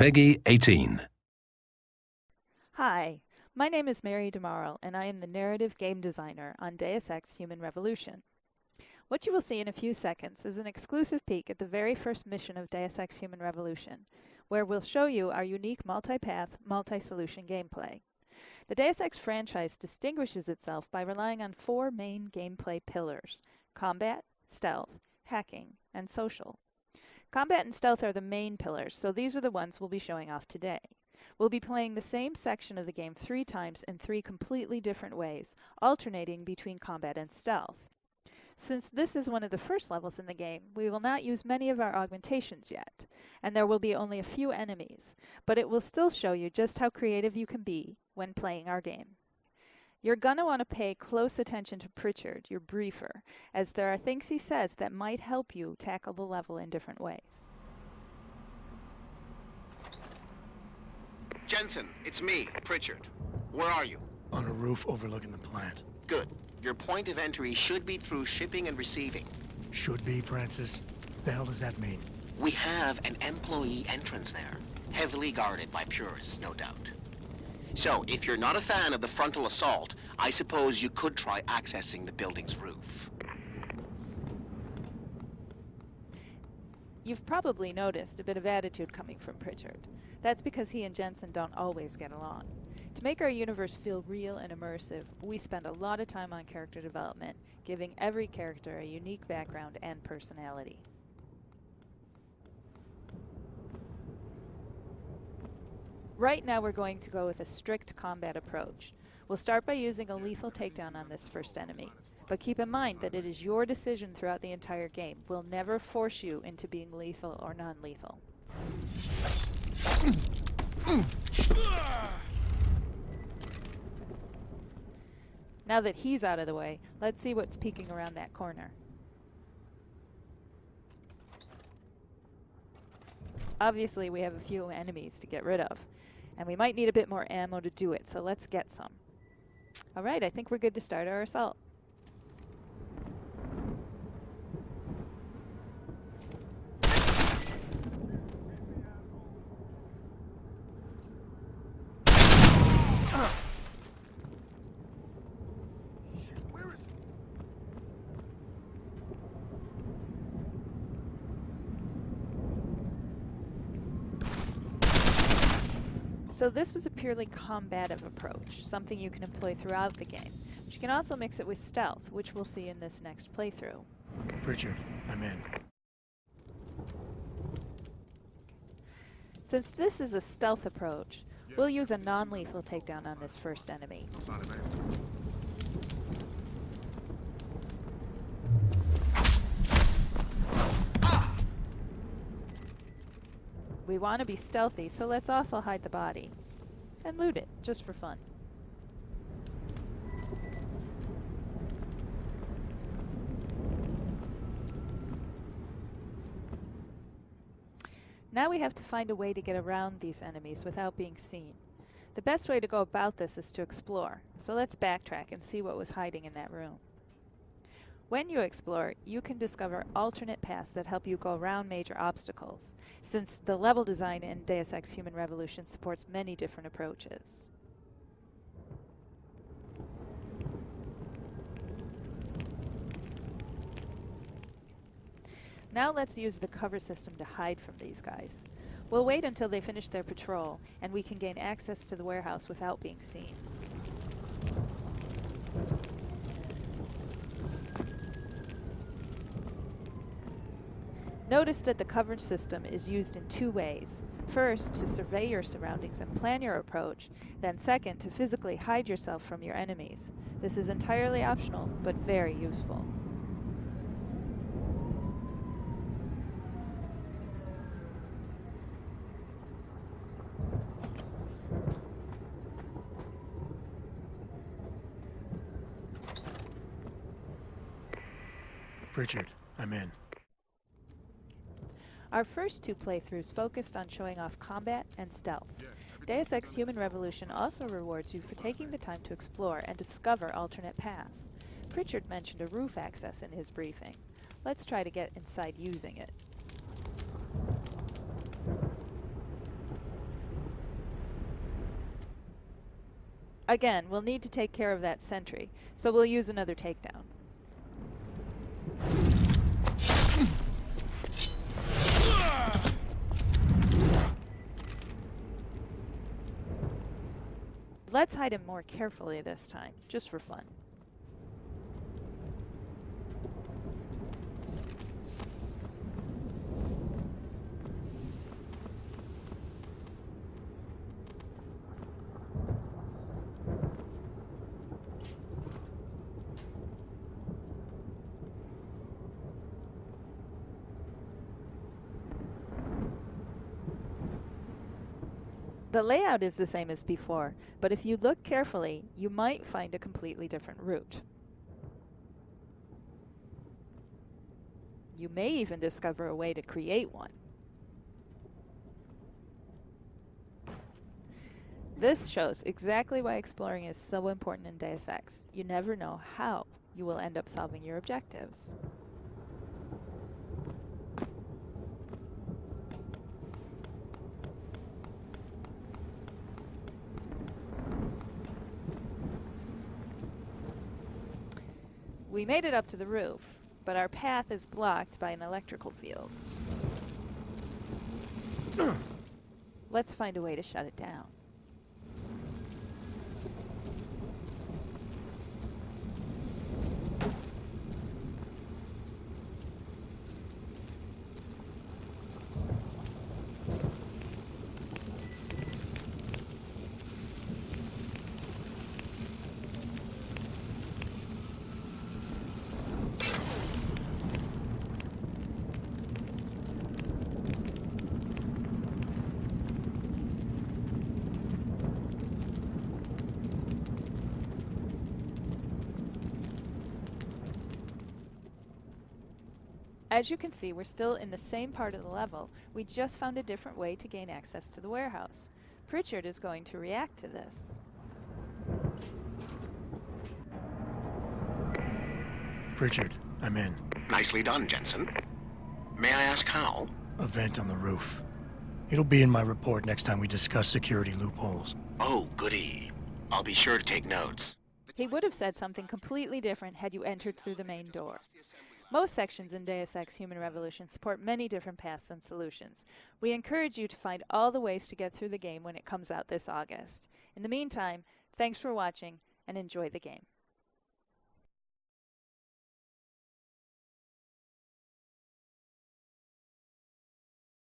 Peggy 18. Hi, my name is Mary DeMarle, and I am the narrative game designer on Deus Ex Human Revolution. What you will see in a few seconds is an exclusive peek at the very first mission of Deus Ex Human Revolution, where we'll show you our unique multi-path, multi-solution gameplay. The Deus Ex franchise distinguishes itself by relying on four main gameplay pillars: combat, stealth, hacking, and social. Combat and stealth are the main pillars, so these are the ones we'll be showing off today. We'll be playing the same section of the game 3 times in 3 completely different ways, alternating between combat and stealth. Since this is one of the first levels in the game, we will not use many of our augmentations yet, and there will be only a few enemies, but it will still show you just how creative you can be when playing our game. You're gonna want to pay close attention to Pritchard, your briefer, as there are things he says that might help you tackle the level in different ways. Jensen, it's me, Pritchard. Where are you? On a roof overlooking the plant. Good. Your point of entry should be through shipping and receiving. Should be, Francis. The hell does that mean? We have an employee entrance there, heavily guarded by purists, no doubt. So, if you're not a fan of the frontal assault, I suppose you could try accessing the building's roof. You've probably noticed a bit of attitude coming from Pritchard. That's because he and Jensen don't always get along. To make our universe feel real and immersive, we spend a lot of time on character development, giving every character a unique background and personality. Right now we're going to go with a strict combat approach. We'll start by using a lethal takedown on this first enemy. But keep in mind that it is your decision throughout the entire game. We'll never force you into being lethal or non-lethal. Now that he's out of the way, let's see what's peeking around that corner. Obviously, we have a few enemies to get rid of, and we might need a bit more ammo to do it, so let's get some. Alright, I think we're good to start our assault. So this was a purely combative approach, something you can employ throughout the game. But you can also mix it with stealth, which we'll see in this next playthrough. Pritchard, I'm in. Since this is a stealth approach, we'll use a non-lethal takedown on this first enemy. We want to be stealthy, so let's also hide the body. And loot it, just for fun. Now we have to find a way to get around these enemies without being seen. The best way to go about this is to explore, so let's backtrack and see what was hiding in that room. When you explore, you can discover alternate paths that help you go around major obstacles, since the level design in Deus Ex Human Revolution supports many different approaches. Now let's use the cover system to hide from these guys. We'll wait until they finish their patrol, and we can gain access to the warehouse without being seen. Notice that the cover system is used in 2 ways. First, to survey your surroundings and plan your approach, then second, to physically hide yourself from your enemies. This is entirely optional, but very useful. Pritchard, I'm in. Our first 2 playthroughs focused on showing off combat and stealth. Deus Ex Human Revolution also rewards you for taking the time to explore and discover alternate paths. Pritchard mentioned a roof access in his briefing. Let's try to get inside using it. Again, we'll need to take care of that sentry, so we'll use another takedown. Let's hide him more carefully this time, just for fun. The layout is the same as before, but if you look carefully, you might find a completely different route. You may even discover a way to create one. This shows exactly why exploring is so important in Deus Ex. You never know how you will end up solving your objectives. We made it up to the roof, but our path is blocked by an electrical field. Let's find a way to shut it down. As you can see, we're still in the same part of the level. We just found a different way to gain access to the warehouse. Pritchard is going to react to this. Pritchard, I'm in. Nicely done, Jensen. May I ask how? A vent on the roof. It'll be in my report next time we discuss security loopholes. Oh, goody. I'll be sure to take notes. He would have said something completely different had you entered through the main door. Most sections in Deus Ex Human Revolution support many different paths and solutions. We encourage you to find all the ways to get through the game when it comes out this August. In the meantime, thanks for watching and enjoy the game.